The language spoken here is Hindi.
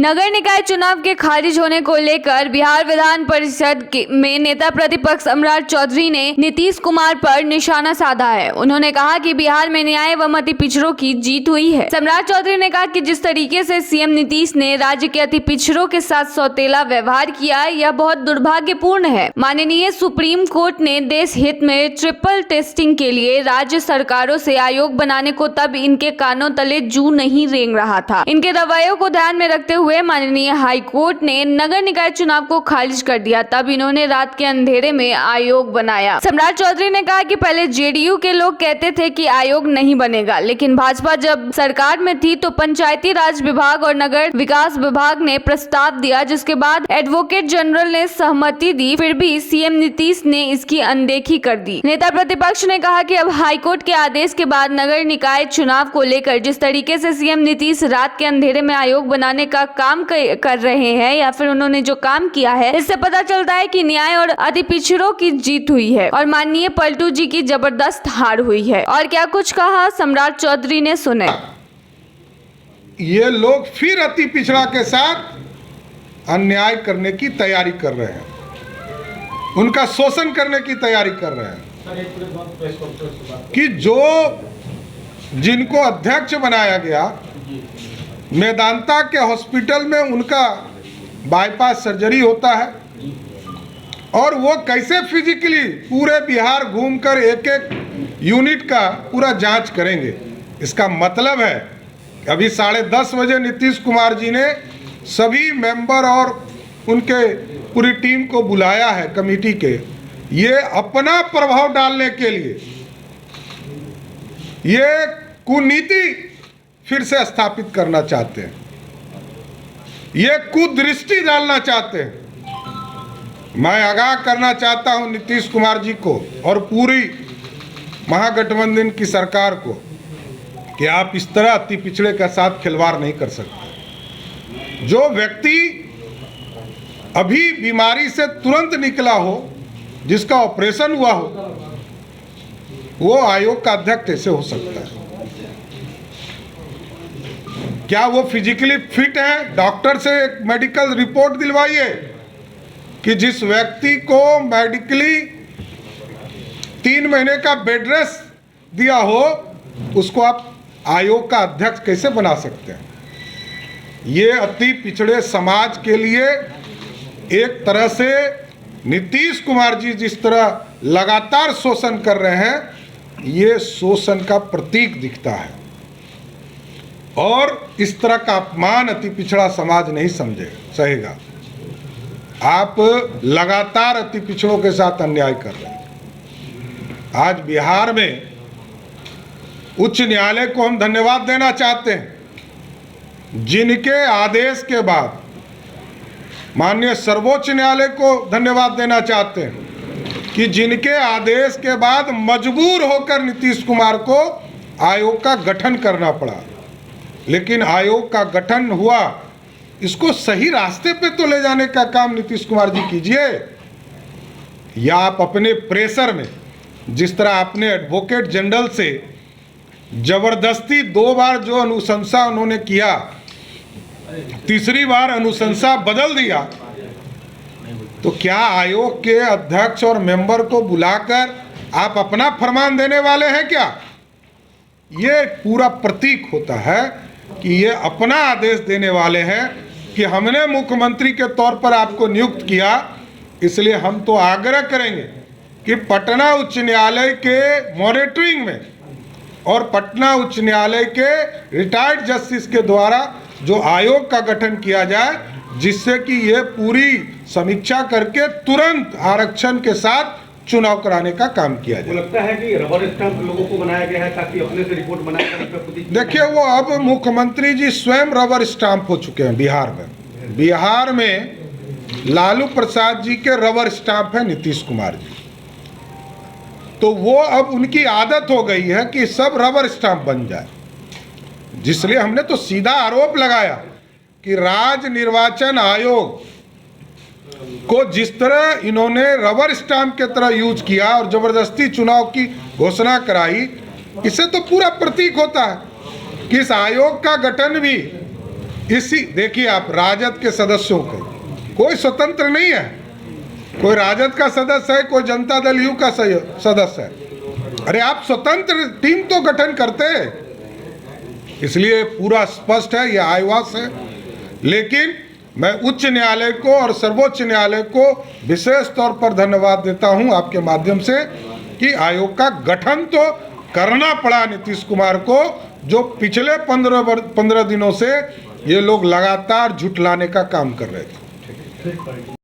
नगर निकाय चुनाव के खारिज होने को लेकर बिहार विधान परिषद में नेता प्रतिपक्ष सम्राट चौधरी ने नीतीश कुमार पर निशाना साधा है। उन्होंने कहा कि बिहार में न्याय व अति पिछड़ों की जीत हुई है। सम्राट चौधरी ने कहा कि जिस तरीके से सीएम नीतीश ने राज्य के अति पिछड़ों के साथ सौतेला व्यवहार किया, यह बहुत दुर्भाग्यपूर्ण है। माननीय सुप्रीम कोर्ट ने देश हित में ट्रिपल टेस्टिंग के लिए राज्य सरकारों से आयोग बनाने को तब इनके कानों तले जू नहीं रेंग रहा था। इनके रवैयों को ध्यान में रखते हुए माननीय हाई कोर्ट ने नगर निकाय चुनाव को खारिज कर दिया। तब इन्होंने रात के अंधेरे में आयोग बनाया। सम्राट चौधरी ने कहा कि पहले जेडीयू के लोग कहते थे कि आयोग नहीं बनेगा, लेकिन भाजपा जब सरकार में थी तो पंचायती राज विभाग और नगर विकास विभाग ने प्रस्ताव दिया, जिसके बाद एडवोकेट जनरल ने सहमति दी। फिर भी सीएम नीतीश ने इसकी अनदेखी कर दी। नेता प्रतिपक्ष ने कहा कि अब हाईकोर्ट के आदेश के बाद नगर निकाय चुनाव को लेकर जिस तरीके से सीएम नीतीश रात के अंधेरे में आयोग बनाने का काम कर रहे हैं, या फिर उन्होंने जो काम किया है, इससे पता चलता है कि न्याय और अति पिछड़ों की जीत हुई है और माननीय पलटू जी की जबरदस्त हार हुई है। और क्या कुछ कहा सम्राट चौधरी ने, सुने। ये लोग फिर अति पिछड़ा के साथ अन्याय करने की तैयारी कर रहे हैं, उनका शोषण करने की तैयारी कर रहे हैं कि जो जिनको अध्यक्ष बनाया गया, मेदांता के हॉस्पिटल में उनका बाईपास सर्जरी होता है और वो कैसे फिजिकली पूरे बिहार घूमकर एक एक यूनिट का पूरा जांच करेंगे। इसका मतलब है अभी 10:30 बजे नीतीश कुमार जी ने सभी मेंबर और उनके पूरी टीम को बुलाया है कमेटी के, ये अपना प्रभाव डालने के लिए ये कुनीति फिर से स्थापित करना चाहते हैं, ये कुदृष्टि डालना चाहते हैं। मैं आगाह करना चाहता हूं नीतीश कुमार जी को और पूरी महागठबंधन की सरकार को कि आप इस तरह अति पिछड़े के साथ खिलवाड़ नहीं कर सकते। जो व्यक्ति अभी बीमारी से तुरंत निकला हो, जिसका ऑपरेशन हुआ हो, वो आयोग का अध्यक्ष कैसे हो सकता है? क्या वो फिजिकली फिट है? डॉक्टर से एक मेडिकल रिपोर्ट दिलवाइए कि जिस व्यक्ति को मेडिकली 3 महीने का बेड रेस्ट दिया हो, उसको आप आयोग का अध्यक्ष कैसे बना सकते हैं? ये अति पिछड़े समाज के लिए एक तरह से नीतीश कुमार जी जिस तरह लगातार शोषण कर रहे हैं, ये शोषण का प्रतीक दिखता है और इस तरह का अपमान अति पिछड़ा समाज नहीं सहेगा। आप लगातार अति पिछड़ों के साथ अन्याय कर रहे हैं। आज बिहार में उच्च न्यायालय को हम धन्यवाद देना चाहते हैं, जिनके आदेश के बाद माननीय सर्वोच्च न्यायालय को धन्यवाद देना चाहते हैं कि जिनके आदेश के बाद मजबूर होकर नीतीश कुमार को आयोग का गठन करना पड़ा, लेकिन आयोग का गठन हुआ। इसको सही रास्ते पे तो ले जाने का काम नीतीश कुमार जी कीजिए, या आप अपने प्रेशर में, जिस तरह आपने एडवोकेट जनरल से जबरदस्ती 2 बार जो अनुशंसा उन्होंने किया, तीसरी बार अनुशंसा बदल दिया, तो क्या आयोग के अध्यक्ष और मेंबर को बुलाकर आप अपना फरमान देने वाले हैं क्या? ये पूरा प्रतीक होता है कि ये अपना आदेश देने वाले हैं कि हमने मुख्यमंत्री के तौर पर आपको नियुक्त किया, इसलिए हम तो आग्रह करेंगे कि पटना उच्च न्यायालय के मॉनिटरिंग में और पटना उच्च न्यायालय के रिटायर्ड जस्टिस के द्वारा जो आयोग का गठन किया जाए, जिससे कि ये पूरी समीक्षा करके तुरंत आरक्षण के साथ चुनाव कराने का काम किया जाए। लगता है कि रबर स्टैंप लोगों को बनाया गया है ताकि अपने से रिपोर्ट बनाकर। देखिए, वो अब मुख्यमंत्री जी स्वयं रबर स्टाम्प हो चुके हैं बिहार में। बिहार में लालू प्रसाद जी के रबर स्टाम्प है नीतीश कुमार जी, तो वो अब उनकी आदत हो गई है कि सब रबर स्टाम्प बन जाए, जिसलिए हमने तो सीधा आरोप लगाया कि राज्य निर्वाचन आयोग को जिस तरह इन्होंने रबर स्टाम्प के तरह यूज किया और जबरदस्ती चुनाव की घोषणा कराई, इससे तो पूरा प्रतीक होता है कि इस आयोग का गठन भी इसी देखिए आप राजद के सदस्यों को कोई स्वतंत्र नहीं है, कोई राजद का सदस्य है, कोई जनता दल यू का सदस्य है। अरे आप स्वतंत्र टीम तो गठन करते, इसलिए पूरा स्पष्ट है, यह आईवास है। लेकिन मैं उच्च न्यायालय को और सर्वोच्च न्यायालय को विशेष तौर पर धन्यवाद देता हूं आपके माध्यम से कि आयोग का गठन तो करना पड़ा नीतीश कुमार को, जो पिछले 15 दिनों से ये लोग लगातार झुठलाने का काम कर रहे थे।